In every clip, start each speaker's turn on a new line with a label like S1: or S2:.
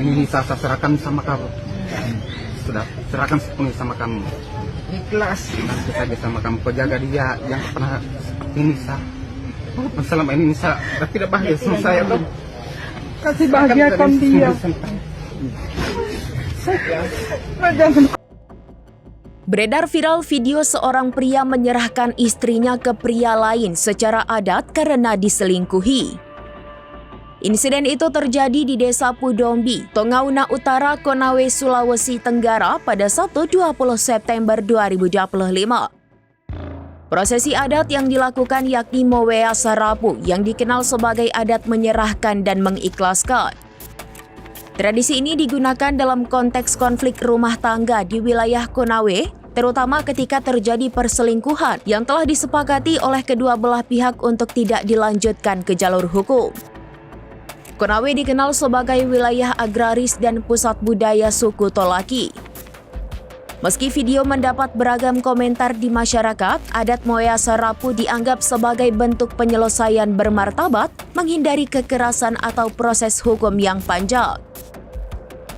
S1: Ini saya serahkan sama kamu. Sudah serahkan sepenuhnya sama kamu. Ikhlas nanti saja sama kamu. Kau jaga dia yang pernah seperti ini sah. Walaupun selama ini saya tidak bahagia sama saya tuh.
S2: Kasih bahagiakan dia.
S3: Beredar viral video seorang pria menyerahkan istrinya ke pria lain secara adat karena diselingkuhi. Insiden itu terjadi di Desa Pudombi, Tongauna Utara, Konawe, Sulawesi Tenggara pada Sabtu 20 September 2025. Prosesi adat yang dilakukan yakni Mowea Sarapu yang dikenal sebagai adat menyerahkan dan mengikhlaskan. Tradisi ini digunakan dalam konteks konflik rumah tangga di wilayah Konawe, terutama ketika terjadi perselingkuhan yang telah disepakati oleh kedua belah pihak untuk tidak dilanjutkan ke jalur hukum. Konawe dikenal sebagai wilayah agraris dan pusat budaya suku Tolaki. Meski video mendapat beragam komentar di masyarakat, adat Mowea Sarapu dianggap sebagai bentuk penyelesaian bermartabat, menghindari kekerasan atau proses hukum yang panjang.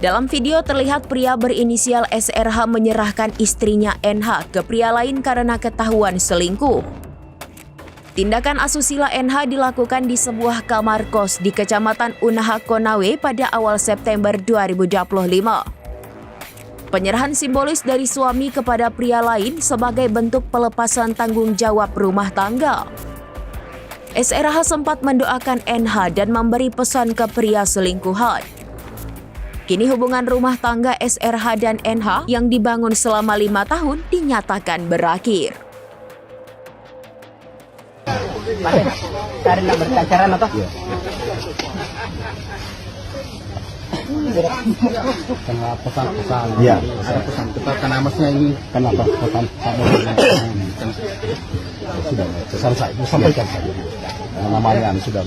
S3: Dalam video terlihat pria berinisial SRH menyerahkan istrinya NH ke pria lain karena ketahuan selingkuh. Tindakan asusila NH dilakukan di sebuah kamar kos di Kecamatan Unaha, Konawe pada awal September 2025. Penyerahan simbolis dari suami kepada pria lain sebagai bentuk pelepasan tanggung jawab rumah tangga. SRH sempat mendoakan NH dan memberi pesan ke pria selingkuhan. Kini hubungan rumah tangga SRH dan NH yang dibangun selama 5 tahun dinyatakan berakhir.
S2: Karena berpacaran atau?
S1: Karena pesan-pesan.
S4: Iya.
S1: Pesan kita karena maksudnya ini
S4: Kenapa pesan sudah pesan saya sampaikan saja. Namanya sudah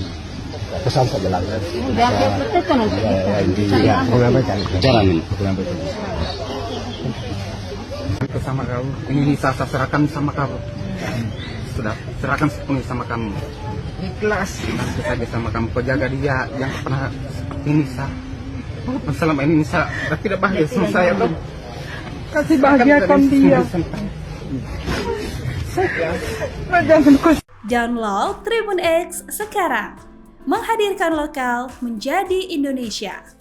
S4: pesan saja lagi. Ya, menyampaikan.
S1: sama kamu. Ini saya serahkan sama kamu. Sudah serahkan sepenuhnya sama kamu. Ikhlas nanti saja sama kamu. Kau jaga dia yang pernah seperti ini sah. Walaupun selama ini saya tidak bahagia sama saya tuh.
S2: Kasih bahagiakan dia.
S5: Download Tribun X sekarang, menghadirkan lokal menjadi Indonesia.